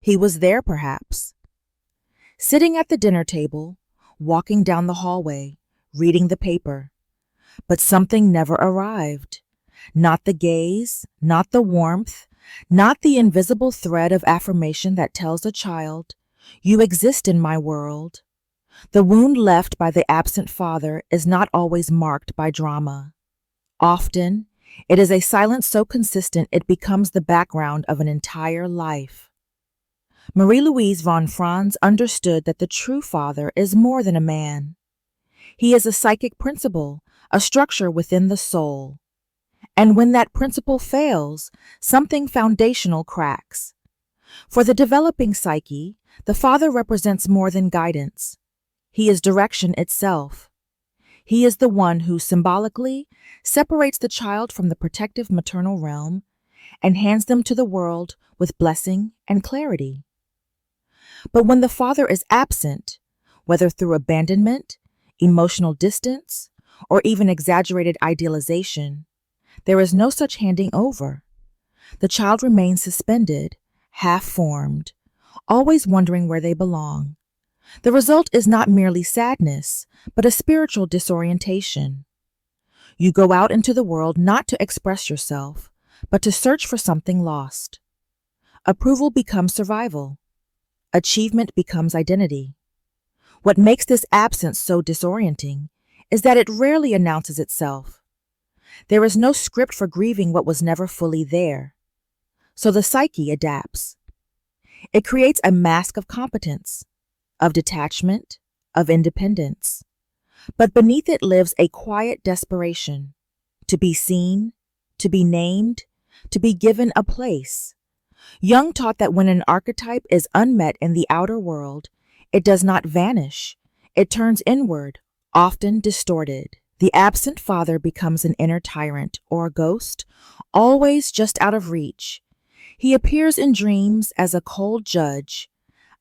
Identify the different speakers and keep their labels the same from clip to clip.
Speaker 1: He was there, perhaps, sitting at the dinner table, walking down the hallway, reading the paper. But something never arrived. Not the gaze, not the warmth, not the invisible thread of affirmation that tells a child, "You exist in my world." The wound left by the absent father is not always marked by drama. Often, it is a silence so consistent it becomes the background of an entire life. Marie-Louise von Franz understood that the true father is more than a man. He is a psychic principle, a structure within the soul. And when that principle fails, something foundational cracks. For the developing psyche, the father represents more than guidance. He is direction itself. He is the one who symbolically separates the child from the protective maternal realm and hands them to the world with blessing and clarity. But when the father is absent, whether through abandonment, emotional distance, or even exaggerated idealization, there is no such handing over. The child remains suspended, half-formed, always wondering where they belong. The result is not merely sadness, but a spiritual disorientation. You go out into the world not to express yourself, but to search for something lost. Approval becomes survival. Achievement becomes identity. What makes this absence so disorienting is that it rarely announces itself. There is no script for grieving what was never fully there. So the psyche adapts. It creates a mask of competence, of detachment, of independence. But beneath it lives a quiet desperation, to be seen, to be named, to be given a place. Jung taught that when an archetype is unmet in the outer world, it does not vanish. It turns inward, often distorted. The absent father becomes an inner tyrant or a ghost, always just out of reach. He appears in dreams as a cold judge,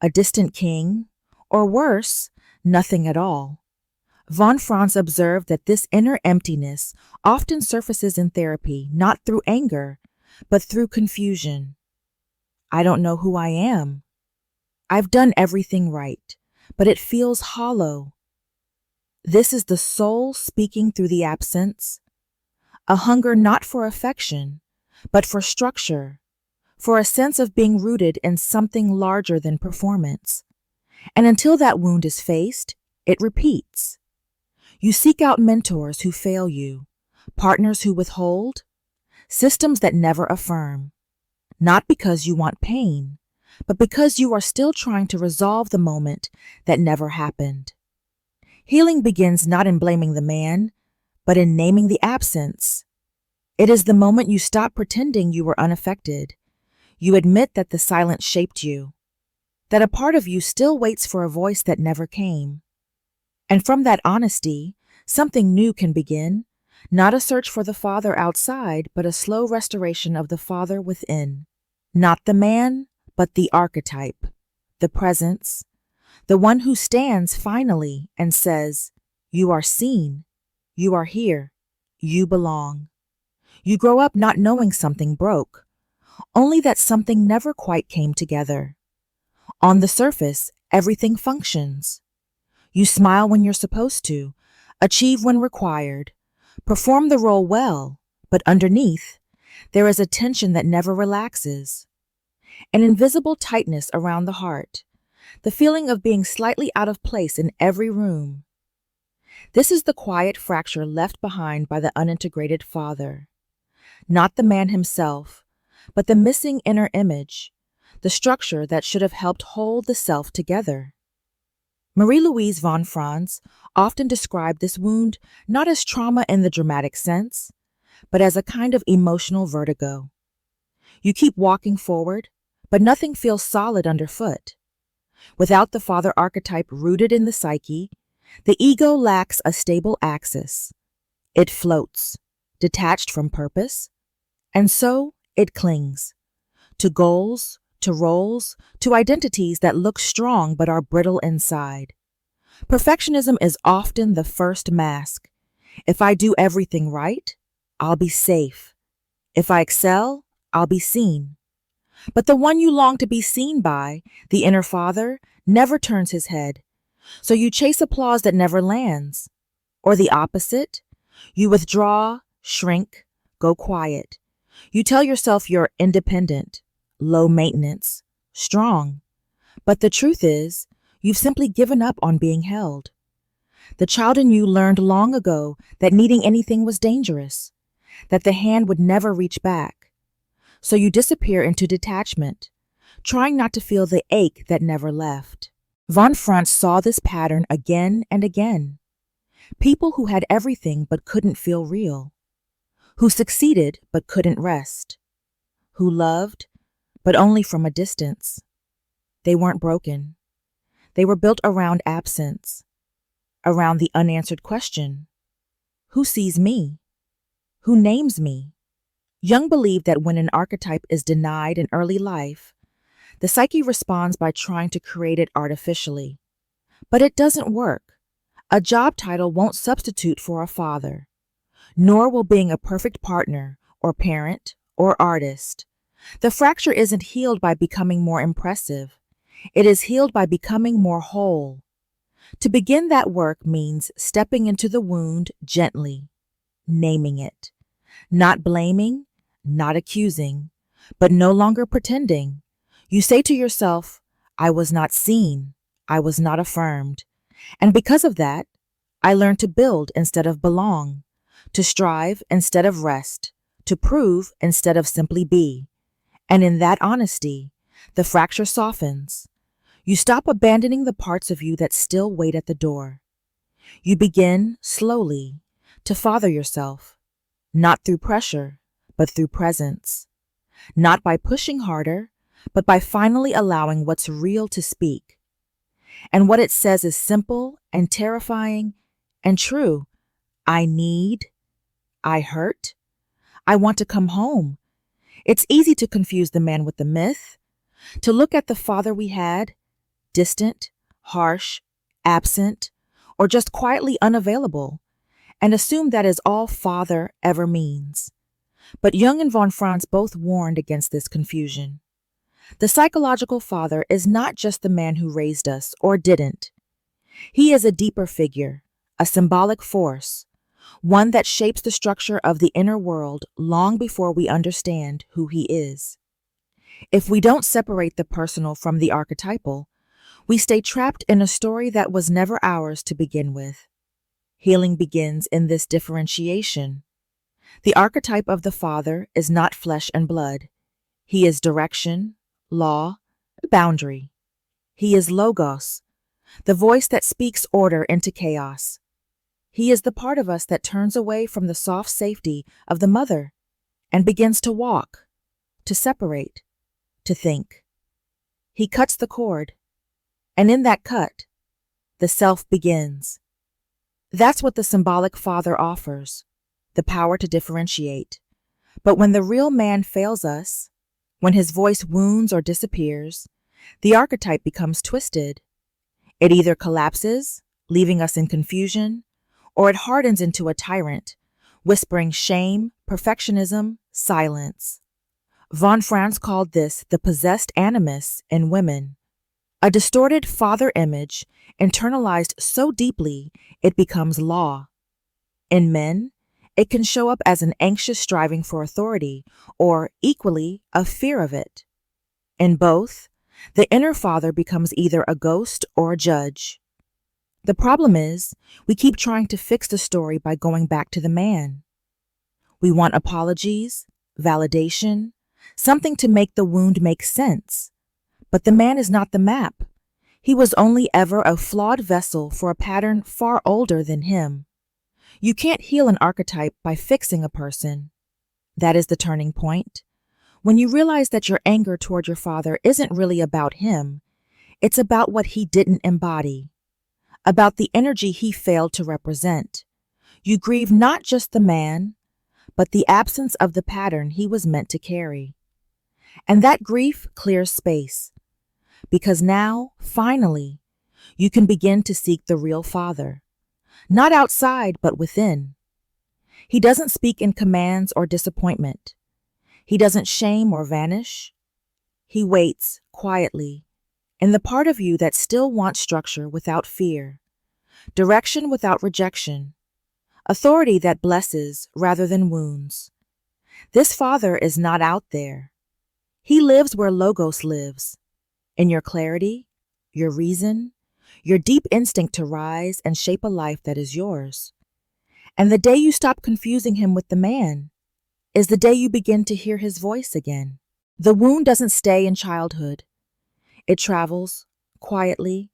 Speaker 1: a distant king, or worse, nothing at all. Von Franz observed that this inner emptiness often surfaces in therapy not through anger, but through confusion. I don't know who I am. I've done everything right, but it feels hollow. This is the soul speaking through the absence, a hunger not for affection, but for structure, for a sense of being rooted in something larger than performance. And until that wound is faced, it repeats. You seek out mentors who fail you, partners who withhold, systems that never affirm, not because you want pain, but because you are still trying to resolve the moment that never happened. Healing begins not in blaming the man, but in naming the absence. It is the moment you stop pretending you were unaffected. You admit that the silence shaped you, that a part of you still waits for a voice that never came. And from that honesty, something new can begin, not a search for the father outside, but a slow restoration of the father within. Not the man, but the archetype, the presence, the one who stands finally and says, "You are seen, you are here, you belong." You grow up not knowing something broke, only that something never quite came together. On the surface, everything functions. You smile when you're supposed to, achieve when required, perform the role well, but underneath, there is a tension that never relaxes. An invisible tightness around the heart, the feeling of being slightly out of place in every room. This is the quiet fracture left behind by the unintegrated father. Not the man himself, but the missing inner image, the structure that should have helped hold the self together. Marie-Louise von Franz often described this wound not as trauma in the dramatic sense, but as a kind of emotional vertigo. You keep walking forward, but nothing feels solid underfoot. Without the father archetype rooted in the psyche, the ego lacks a stable axis. It floats, detached from purpose, and so it clings to goals, to roles, to identities that look strong but are brittle inside. Perfectionism is often the first mask. If I do everything right, I'll be safe. If I excel, I'll be seen. But the one you long to be seen by, the inner father, never turns his head. So you chase applause that never lands. Or the opposite, you withdraw, shrink, go quiet. You tell yourself you're independent, low maintenance, strong. But the truth is, you've simply given up on being held. The child in you learned long ago that needing anything was dangerous, that the hand would never reach back. So you disappear into detachment, trying not to feel the ache that never left. Von Franz saw this pattern again and again. People who had everything but couldn't feel real, who succeeded but couldn't rest, who loved but only from a distance. They weren't broken. They were built around absence, around the unanswered question, who sees me? Who names me? Jung believed that when an archetype is denied in early life, the psyche responds by trying to create it artificially. But it doesn't work. A job title won't substitute for a father, nor will being a perfect partner or parent or artist. The fracture isn't healed by becoming more impressive. It is healed by becoming more whole. To begin that work means stepping into the wound gently, naming it, not blaming, not accusing, but no longer pretending. You say to yourself, I was not seen, I was not affirmed. And because of that, I learned to build instead of belong, to strive instead of rest, to prove instead of simply be. And in that honesty, the fracture softens. You stop abandoning the parts of you that still wait at the door. You begin, slowly, to father yourself, not through pressure, but through presence. Not by pushing harder, but by finally allowing what's real to speak. And what it says is simple and terrifying and true. I need, I hurt, I want to come home. It's easy to confuse the man with the myth, to look at the father we had, distant, harsh, absent, or just quietly unavailable, and assume that is all father ever means. But Jung and von Franz both warned against this confusion. The psychological father is not just the man who raised us or didn't. He is a deeper figure, a symbolic force, one that shapes the structure of the inner world long before we understand who he is. If we don't separate the personal from the archetypal, we stay trapped in a story that was never ours to begin with. Healing begins in this differentiation. The archetype of the father is not flesh and blood. He is direction, law, boundary. He is logos, the voice that speaks order into chaos. He is the part of us that turns away from the soft safety of the mother and begins to walk, to separate, to think. He cuts the cord, and in that cut, the self begins. That's what the symbolic father offers, the power to differentiate. But when the real man fails us, when his voice wounds or disappears, the archetype becomes twisted. It either collapses, leaving us in confusion, or it hardens into a tyrant, whispering shame, perfectionism, silence. Von Franz called this the possessed animus in women, a distorted father image internalized so deeply it becomes law. In men, it can show up as an anxious striving for authority, or equally, a fear of it. In both, the inner father becomes either a ghost or a judge. The problem is, we keep trying to fix the story by going back to the man. We want apologies, validation, something to make the wound make sense. But the man is not the map. He was only ever a flawed vessel for a pattern far older than him. You can't heal an archetype by fixing a person. That is the turning point. When you realize that your anger toward your father isn't really about him, it's about what he didn't embody, about the energy he failed to represent. You grieve not just the man, but the absence of the pattern he was meant to carry. And that grief clears space, because now, finally, you can begin to seek the real father, not outside, but within. He doesn't speak in commands or disappointment. He doesn't shame or vanish. He waits, quietly, in the part of you that still wants structure without fear, direction without rejection, authority that blesses rather than wounds. This Father is not out there. He lives where Logos lives, in your clarity, your reason, your deep instinct to rise and shape a life that is yours. And the day you stop confusing him with the man is the day you begin to hear his voice again. The wound doesn't stay in childhood. It travels, quietly,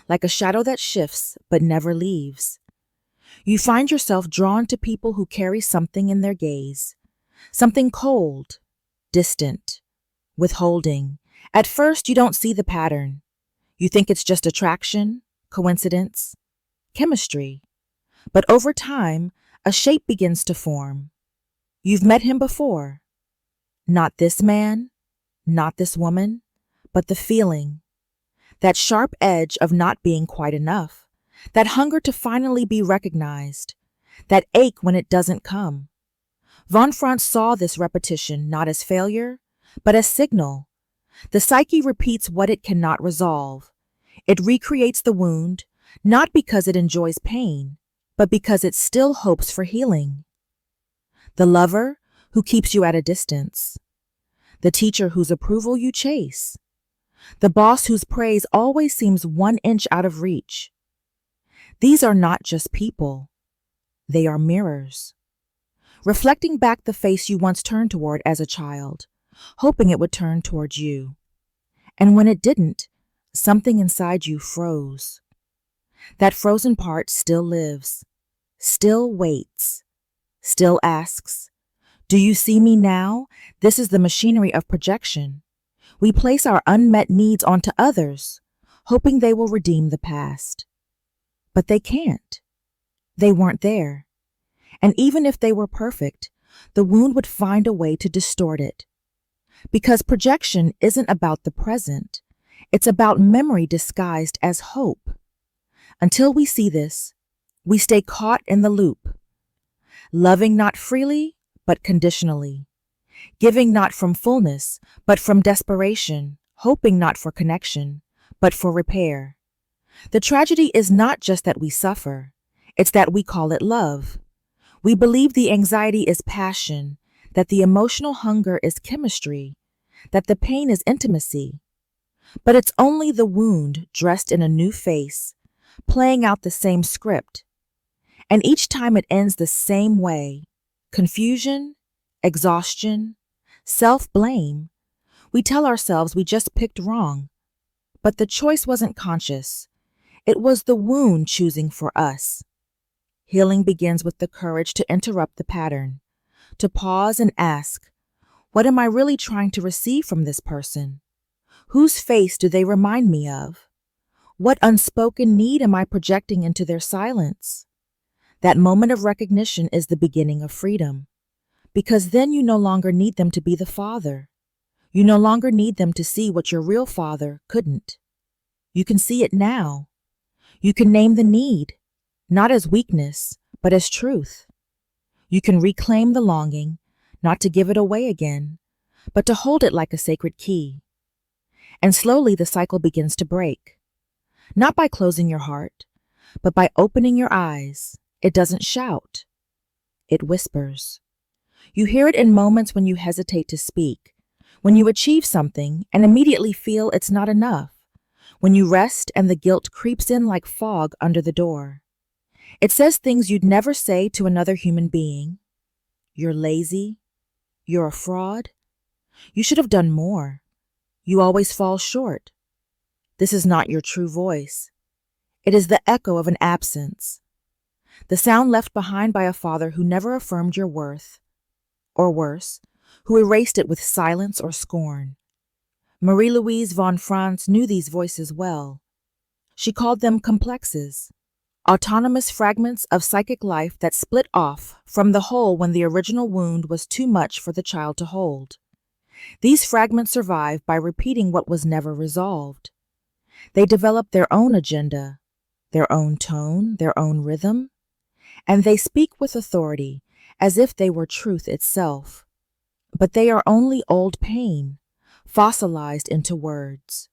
Speaker 1: like a shadow that shifts but never leaves. You find yourself drawn to people who carry something in their gaze, something cold, distant, withholding. At first, you don't see the pattern. You think it's just attraction, coincidence, chemistry. But over time, a shape begins to form. You've met him before. Not this man, not this woman, but the feeling. That sharp edge of not being quite enough. That hunger to finally be recognized. That ache when it doesn't come. Von Franz saw this repetition not as failure, but as signal. The psyche repeats what it cannot resolve. It recreates the wound, not because it enjoys pain, but because it still hopes for healing. The lover who keeps you at a distance. The teacher whose approval you chase. The boss whose praise always seems 1 inch out of reach. These are not just people. They are mirrors. Reflecting back the face you once turned toward as a child, hoping it would turn towards you. And when it didn't, something inside you froze. That frozen part still lives, still waits, still asks, "Do you see me now?" This is the machinery of projection. We place our unmet needs onto others, hoping they will redeem the past. But they can't. They weren't there. And even if they were perfect, the wound would find a way to distort it. Because projection isn't about the present. It's about memory disguised as hope. Until we see this, we stay caught in the loop. Loving not freely, but conditionally. Giving not from fullness, but from desperation. Hoping not for connection, but for repair. The tragedy is not just that we suffer. It's that we call it love. We believe the anxiety is passion, that the emotional hunger is chemistry, that the pain is intimacy. But it's only the wound dressed in a new face, playing out the same script. And each time it ends the same way. Confusion, exhaustion, self-blame. We tell ourselves we just picked wrong. But the choice wasn't conscious. It was the wound choosing for us. Healing begins with the courage to interrupt the pattern, to pause and ask, what am I really trying to receive from this person? Whose face do they remind me of? What unspoken need am I projecting into their silence? That moment of recognition is the beginning of freedom, because then you no longer need them to be the father. You no longer need them to see what your real father couldn't. You can see it now. You can name the need, not as weakness, but as truth. You can reclaim the longing, not to give it away again, but to hold it like a sacred key. And slowly the cycle begins to break. Not by closing your heart, but by opening your eyes. It doesn't shout. It whispers. You hear it in moments when you hesitate to speak, when you achieve something and immediately feel it's not enough, when you rest and the guilt creeps in like fog under the door. It says things you'd never say to another human being. You're lazy. You're a fraud. You should have done more. You always fall short. This is not your true voice. It is the echo of an absence. The sound left behind by a father who never affirmed your worth, or worse, who erased it with silence or scorn. Marie-Louise von Franz knew these voices well. She called them complexes, autonomous fragments of psychic life that split off from the whole when the original wound was too much for the child to hold. These fragments survive by repeating what was never resolved. They develop their own agenda, their own tone, their own rhythm, and they speak with authority as if they were truth itself. But they are only old pain, fossilized into words.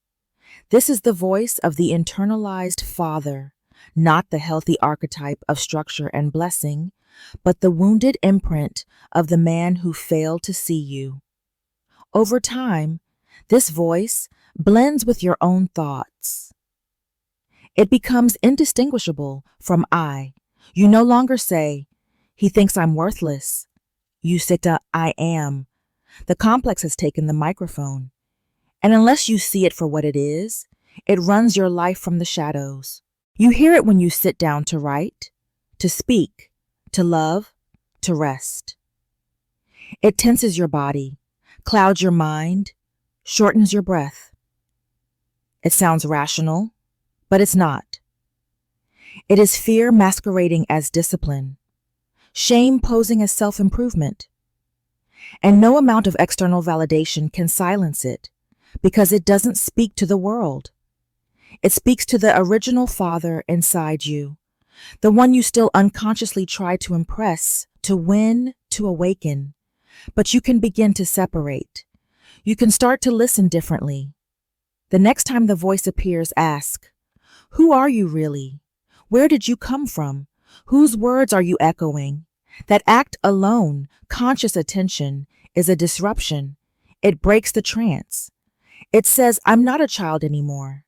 Speaker 1: This is the voice of the internalized father, not the healthy archetype of structure and blessing, but the wounded imprint of the man who failed to see you. Over time, this voice blends with your own thoughts. It becomes indistinguishable from I. You no longer say, "He thinks I'm worthless." You say, "I am." The complex has taken the microphone. And unless you see it for what it is, it runs your life from the shadows. You hear it when you sit down to write, to speak, to love, to rest. It tenses your body, clouds your mind, shortens your breath. It sounds rational, but it's not. It is fear masquerading as discipline, shame posing as self-improvement. And no amount of external validation can silence it, because it doesn't speak to the world. It speaks to the original father inside you, the one you still unconsciously try to impress, to win, to awaken. But you can begin to separate. You can start to listen differently. The next time the voice appears, ask, who are you really? Where did you come from? Whose words are you echoing? That act alone, conscious attention, is a disruption. It breaks the trance. It says, I'm not a child anymore.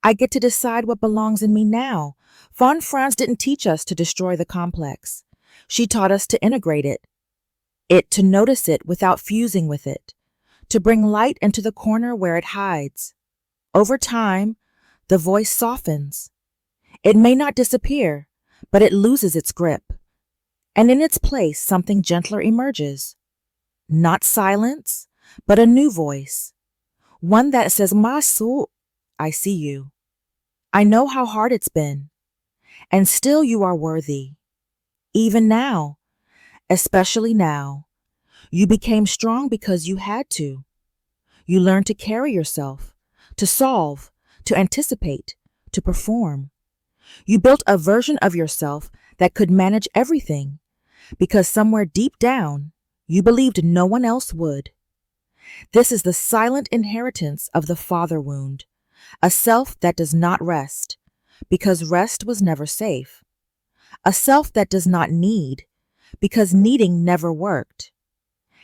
Speaker 1: I get to decide what belongs in me now. Von Franz didn't teach us to destroy the complex. She taught us to integrate it to notice it without fusing with it, to bring light into the corner where it hides. Over time, the voice softens. It may not disappear, but it loses its grip. And in its place, something gentler emerges. Not silence, but a new voice. One that says, Masu, I see you. I know how hard it's been. And still you are worthy. Even now, especially now, you became strong because you had to. You learned to carry yourself, to solve, to anticipate, to perform. You built a version of yourself that could manage everything, because somewhere deep down, you believed no one else would. This is the silent inheritance of the father wound, a self that does not rest, because rest was never safe. A self that does not need, because needing never worked.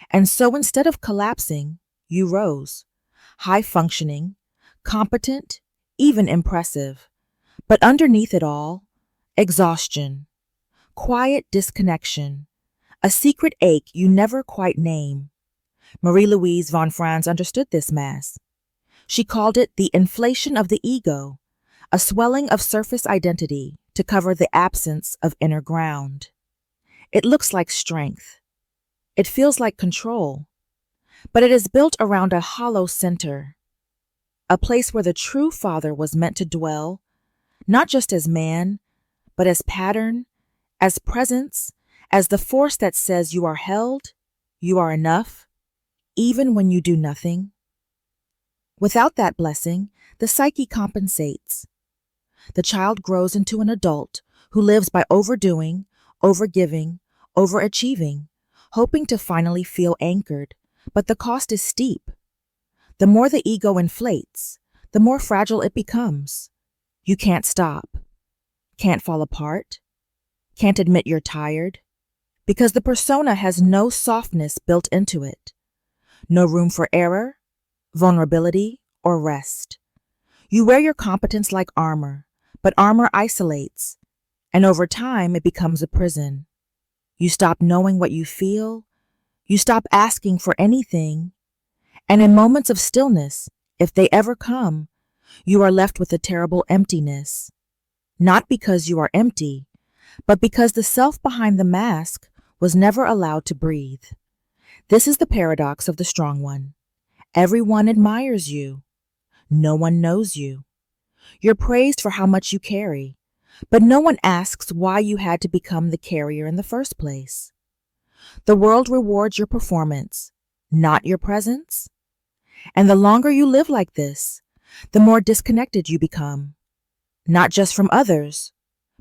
Speaker 1: And so instead of collapsing, you rose, high-functioning, competent, even impressive. But underneath it all, exhaustion, quiet disconnection, a secret ache you never quite name. Marie-Louise von Franz understood this mass. She called it the inflation of the ego, a swelling of surface identity to cover the absence of inner ground. It looks like strength. It feels like control, but it is built around a hollow center, a place where the true father was meant to dwell, not just as man, but as pattern, as presence, as the force that says you are held, you are enough, even when you do nothing. Without that blessing, the psyche compensates. The child grows into an adult who lives by overdoing, overgiving, overachieving, hoping to finally feel anchored, but the cost is steep. The more the ego inflates, the more fragile it becomes. You can't stop, can't fall apart, can't admit you're tired, because the persona has no softness built into it, no room for error, vulnerability, or rest. You wear your competence like armor, but armor isolates, and over time it becomes a prison. You stop knowing what you feel, you stop asking for anything, and in moments of stillness, if they ever come, you are left with a terrible emptiness. Not because you are empty, but because the self behind the mask was never allowed to breathe. This is the paradox of the strong one. Everyone admires you. No one knows you. You're praised for how much you carry, but no one asks why you had to become the carrier in the first place. The world rewards your performance, not your presence. And the longer you live like this, the more disconnected you become, not just from others,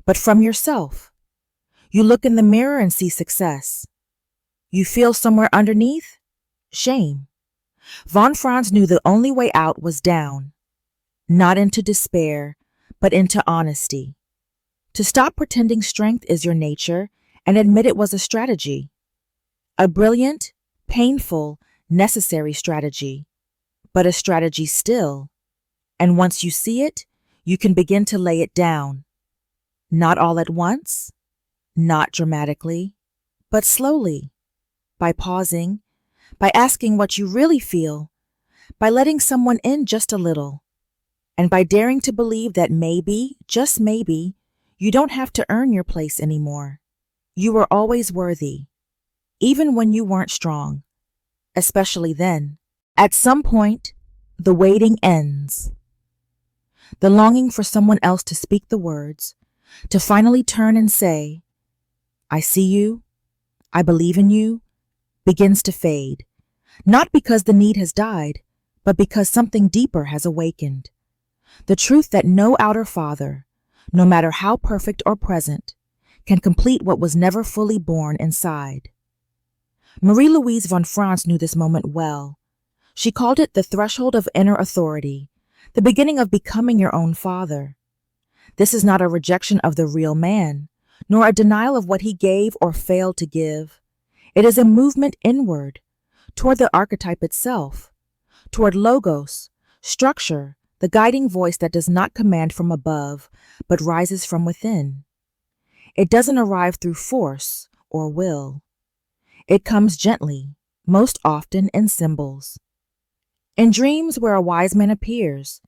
Speaker 1: but from yourself. You look in the mirror and see success. You feel somewhere underneath shame. Von Franz knew the only way out was down, not into despair, but into honesty. To stop pretending strength is your nature and admit it was a strategy. A brilliant, painful, necessary strategy, but a strategy still. And once you see it, you can begin to lay it down. Not all at once, not dramatically, but slowly, by pausing, by asking what you really feel, by letting someone in just a little, and by daring to believe that maybe, just maybe, you don't have to earn your place anymore. You were always worthy, even when you weren't strong, especially then. At some point, the waiting ends. The longing for someone else to speak the words, to finally turn and say, "I see you, I believe in you," begins to fade, not because the need has died, but because something deeper has awakened. The truth that no outer father, no matter how perfect or present, can complete what was never fully born inside. Marie-Louise von Franz knew this moment well. She called it the threshold of inner authority, the beginning of becoming your own father. This is not a rejection of the real man, nor a denial of what he gave or failed to give. It is a movement inward, toward the archetype itself, toward logos, structure, the guiding voice that does not command from above, but rises from within. It doesn't arrive through force or will. It comes gently, most often in symbols. In dreams where a wise man appears,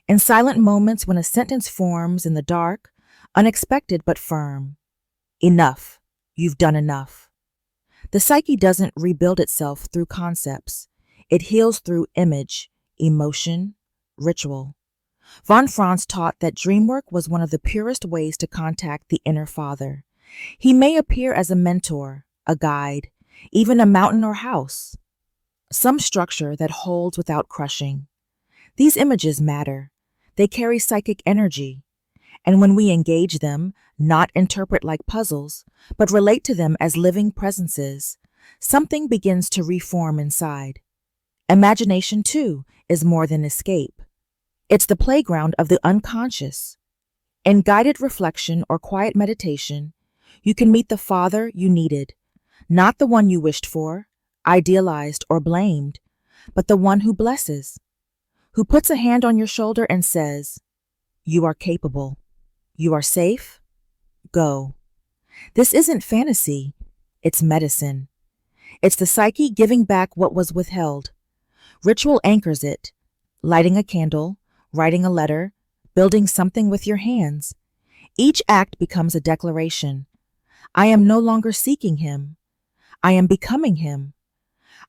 Speaker 1: in silent moments when a sentence forms in the dark, unexpected but firm. Enough. You've done enough. The psyche doesn't rebuild itself through concepts. It heals through image, emotion, ritual. Von Franz taught that dream work was one of the purest ways to contact the inner father. He may appear as a mentor, a guide, even a mountain or house. Some structure that holds without crushing. These images matter. They carry psychic energy. And when we engage them, not interpret like puzzles, but relate to them as living presences, something begins to reform inside. Imagination, too, is more than escape. It's the playground of the unconscious. In guided reflection or quiet meditation, you can meet the father you needed, not the one you wished for, idealized or blamed, but the one who blesses, who puts a hand on your shoulder and says, "You are capable. You are safe. Go." This isn't fantasy. It's medicine. It's the psyche giving back what was withheld. Ritual anchors it. Lighting a candle, writing a letter, building something with your hands. Each act becomes a declaration. I am no longer seeking him. I am becoming him.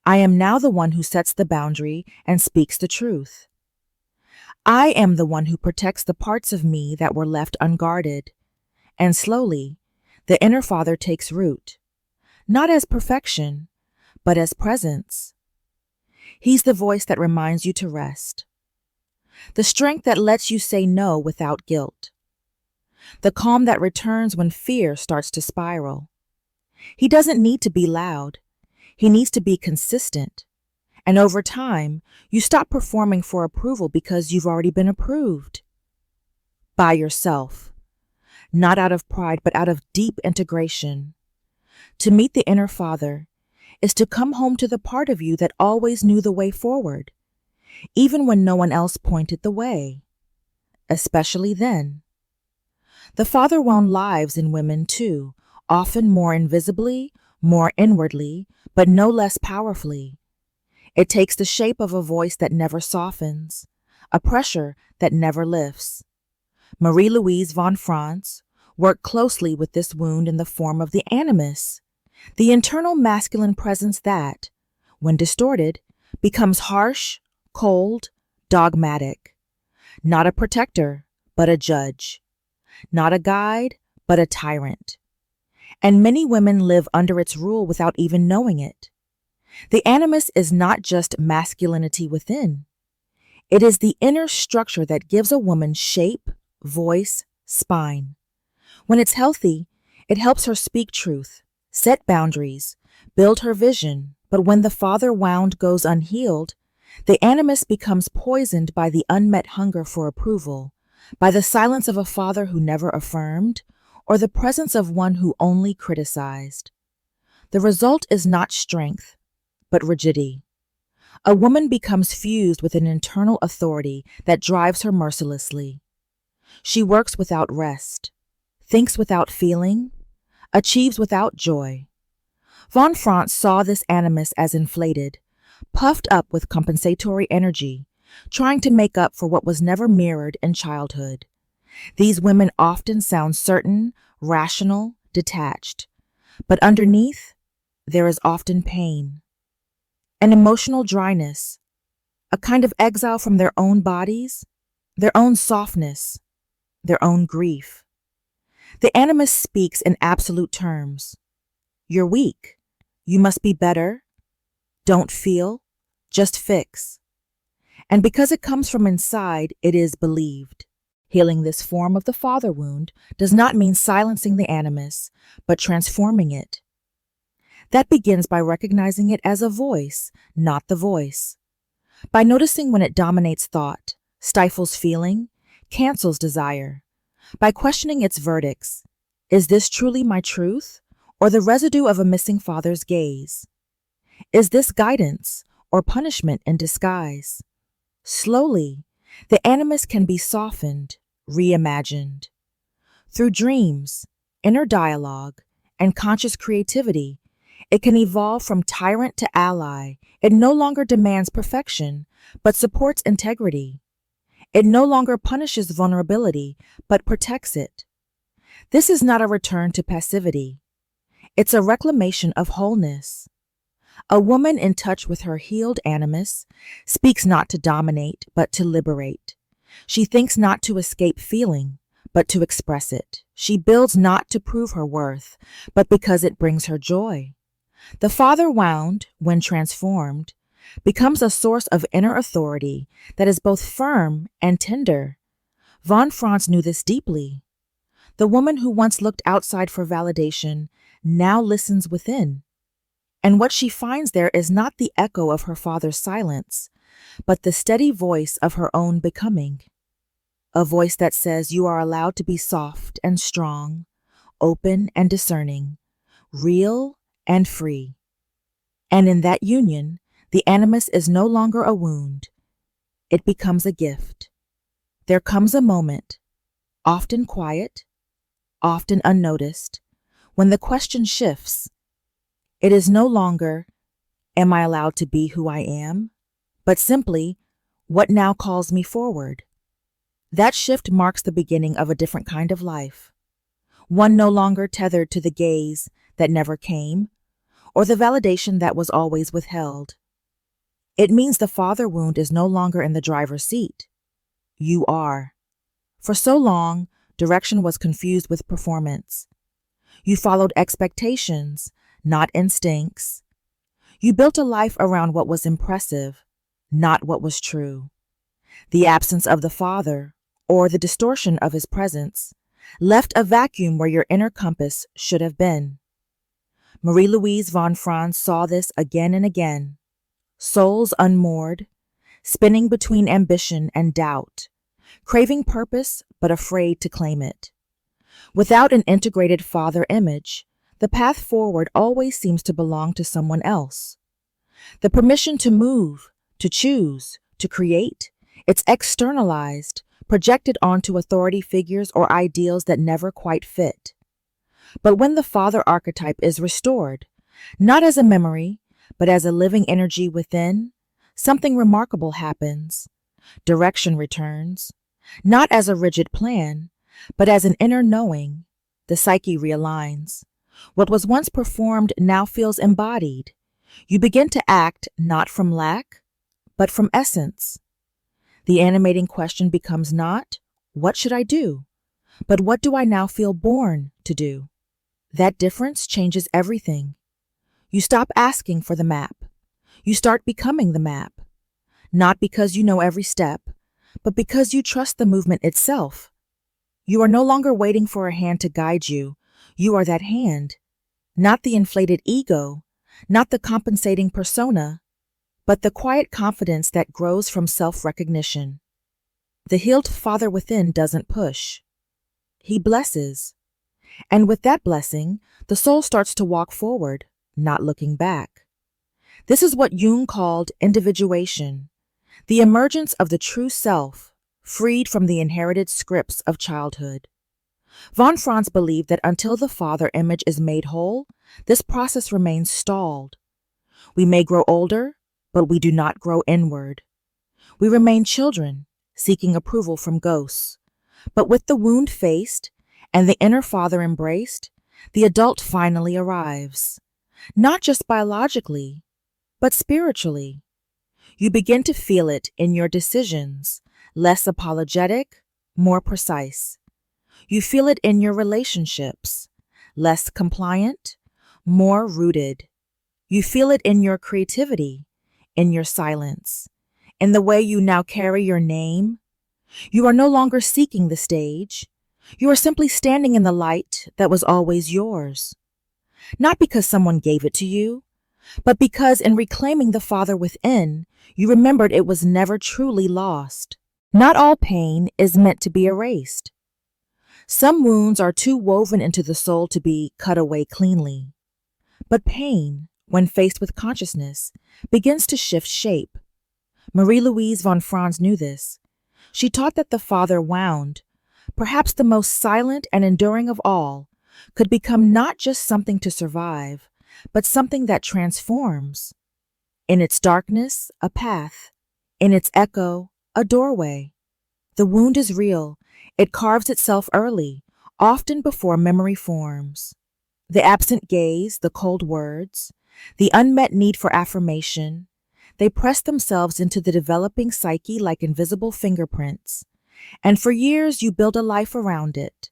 Speaker 1: I am now the one who sets the boundary and speaks the truth. I am the one who protects the parts of me that were left unguarded. And slowly, the inner father takes root, not as perfection, but as presence. He's the voice that reminds you to rest, the strength that lets you say no without guilt, the calm that returns when fear starts to spiral. He doesn't need to be loud. He needs to be consistent. And over time, you stop performing for approval because you've already been approved. By yourself. Not out of pride, but out of deep integration. To meet the inner father is to come home to the part of you that always knew the way forward, even when no one else pointed the way, especially then. The father wound lives in women too, often more invisibly, more inwardly, but no less powerfully. It takes the shape of a voice that never softens, a pressure that never lifts. Marie-Louise von Franz worked closely with this wound in the form of the animus, the internal masculine presence that, when distorted, becomes harsh, cold, dogmatic. Not a protector, but a judge. Not a guide, but a tyrant. And many women live under its rule without even knowing it. The animus is not just masculinity within. It is the inner structure that gives a woman shape, voice, spine. When it's healthy, it helps her speak truth, set boundaries, build her vision. But when the father wound goes unhealed, The animus becomes poisoned by the unmet hunger for approval, by the silence of a father who never affirmed, or the presence of one who only criticized. The result is not strength, but rigidity. A woman becomes fused with an internal authority that drives her mercilessly. She works without rest, thinks without feeling, achieves without joy. Von Franz saw this animus as inflated, puffed up with compensatory energy, trying to make up for what was never mirrored in childhood. These women often sound certain, rational, detached, but underneath, there is often pain, an emotional dryness, a kind of exile from their own bodies, their own softness, their own grief. The animus speaks in absolute terms. You're weak. You must be better. Don't feel. Just fix. And because it comes from inside, it is believed. Healing this form of the father wound does not mean silencing the animus, but transforming it. That begins by recognizing it as a voice, not the voice. By noticing when it dominates thought, stifles feeling, cancels desire. By questioning its verdicts. Is this truly my truth, or the residue of a missing father's gaze? Is this guidance, or punishment in disguise? Slowly, the animus can be softened, reimagined. Through dreams, inner dialogue, and conscious creativity, it can evolve from tyrant to ally. It no longer demands perfection, but supports integrity. It no longer punishes vulnerability, but protects it. This is not a return to passivity. It's a reclamation of wholeness. A woman in touch with her healed animus speaks not to dominate, but to liberate. She thinks not to escape feeling, but to express it. She builds not to prove her worth, but because it brings her joy. The father wound, when transformed, becomes a source of inner authority that is both firm and tender. Von Franz knew this deeply. The woman who once looked outside for validation now listens within. And what she finds there is not the echo of her father's silence, but the steady voice of her own becoming. A voice that says you are allowed to be soft and strong, open and discerning, real and free. And in that union, the animus is no longer a wound. It becomes a gift. There comes a moment, often quiet, often unnoticed, when the question shifts. It is no longer, am I allowed to be who I am? But simply, what now calls me forward? That shift marks the beginning of a different kind of life. One no longer tethered to the gaze that never came, or the validation that was always withheld. It means the father wound is no longer in the driver's seat. You are. For so long, direction was confused with performance. You followed expectations, not instincts. You built a life around what was impressive, not what was true. The absence of the father, or the distortion of his presence, left a vacuum where your inner compass should have been. Marie-Louise von Franz saw this again and again. Souls unmoored, spinning between ambition and doubt, craving purpose but afraid to claim it. Without an integrated father image, the path forward always seems to belong to someone else. The permission to move, to choose, to create, it's externalized, projected onto authority figures or ideals that never quite fit. But when the father archetype is restored, not as a memory, but as a living energy within, something remarkable happens. Direction returns, not as a rigid plan, but as an inner knowing. The psyche realigns. What was once performed now feels embodied. You begin to act not from lack, but from essence. The animating question becomes not, what should I do? But what do I now feel born to do? That difference changes everything. You stop asking for the map. You start becoming the map. Not because you know every step, but because you trust the movement itself. You are no longer waiting for a hand to guide you. You are that hand. Not the inflated ego, not the compensating persona, but the quiet confidence that grows from self-recognition. The healed father within doesn't push. He blesses. And with that blessing, the soul starts to walk forward, not looking back. This is what Jung called individuation, the emergence of the true self, freed from the inherited scripts of childhood. Von Franz believed that until the father image is made whole, this process remains stalled. We may grow older, but we do not grow inward. We remain children, seeking approval from ghosts. But with the wound faced and the inner father embraced, the adult finally arrives. Not just biologically, but spiritually. You begin to feel it in your decisions, less apologetic, more precise. You feel it in your relationships, less compliant, more rooted. You feel it in your creativity, in your silence, in the way you now carry your name. You are no longer seeking the stage. You are simply standing in the light that was always yours. Not because someone gave it to you, but because in reclaiming the Father within, you remembered it was never truly lost. Not all pain is meant to be erased. Some wounds are too woven into the soul to be cut away cleanly. But pain, when faced with consciousness, begins to shift shape. Marie-Louise von Franz knew this. She taught that the Father wound, perhaps the most silent and enduring of all, could become not just something to survive, but something that transforms. In its darkness, a path. In its echo, a doorway. The wound is real. It carves itself early, often before memory forms. The absent gaze, the cold words, the unmet need for affirmation, they press themselves into the developing psyche like invisible fingerprints. And for years you build a life around it,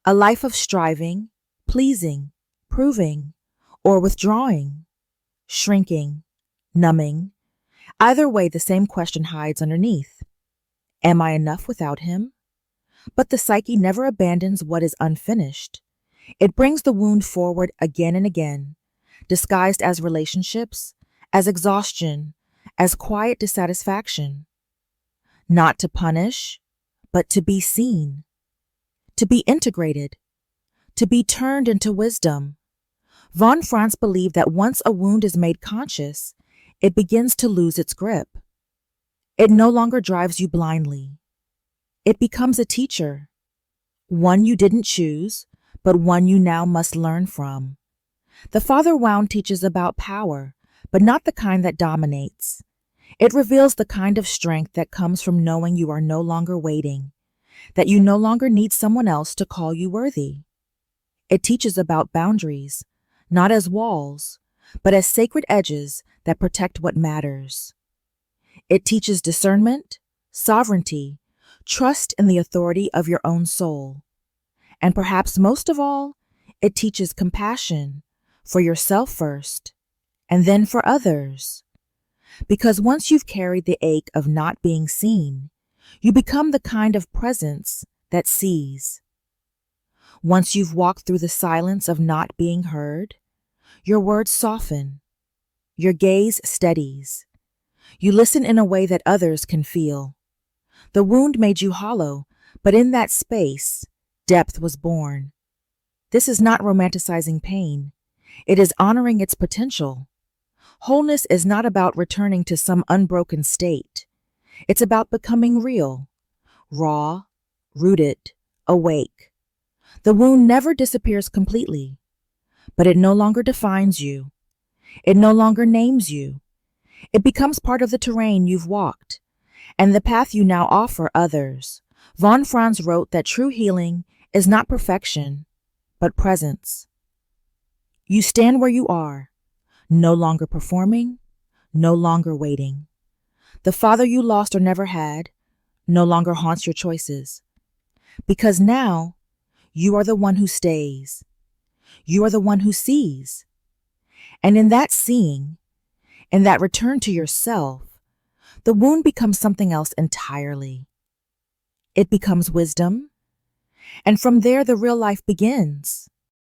Speaker 1: a life of striving, pleasing, proving, or withdrawing, shrinking, numbing. Either way, the same question hides underneath. Am I enough without him? But the psyche never abandons what is unfinished. It brings the wound forward again and again, disguised as relationships, as exhaustion, as quiet dissatisfaction. Not to punish, but to be seen, to be integrated, to be turned into wisdom. Von Franz believed that once a wound is made conscious, it begins to lose its grip. It no longer drives you blindly. It becomes a teacher, one you didn't choose, but one you now must learn from. The Father wound teaches about power, but not the kind that dominates. It reveals the kind of strength that comes from knowing you are no longer waiting, that you no longer need someone else to call you worthy. It teaches about boundaries, not as walls, but as sacred edges that protect what matters. It teaches discernment, sovereignty, trust in the authority of your own soul. And perhaps most of all, it teaches compassion for yourself first, and then for others. Because once you've carried the ache of not being seen, you become the kind of presence that sees. Once you've walked through the silence of not being heard, your words soften, your gaze steadies. You listen in a way that others can feel. The wound made you hollow, but in that space, depth was born. This is not romanticizing pain. It is honoring its potential. Wholeness is not about returning to some unbroken state. It's about becoming real, raw, rooted, awake. The wound never disappears completely, but it no longer defines you. It no longer names you. It becomes part of the terrain you've walked and the path you now offer others. Von Franz wrote that true healing is not perfection, but presence. You stand where you are, no longer performing, no longer waiting. The Father you lost or never had no longer haunts your choices. Because now, you are the one who stays. You are the one who sees. And in that seeing, in that return to yourself, the wound becomes something else entirely. It becomes wisdom, and from there the real life begins.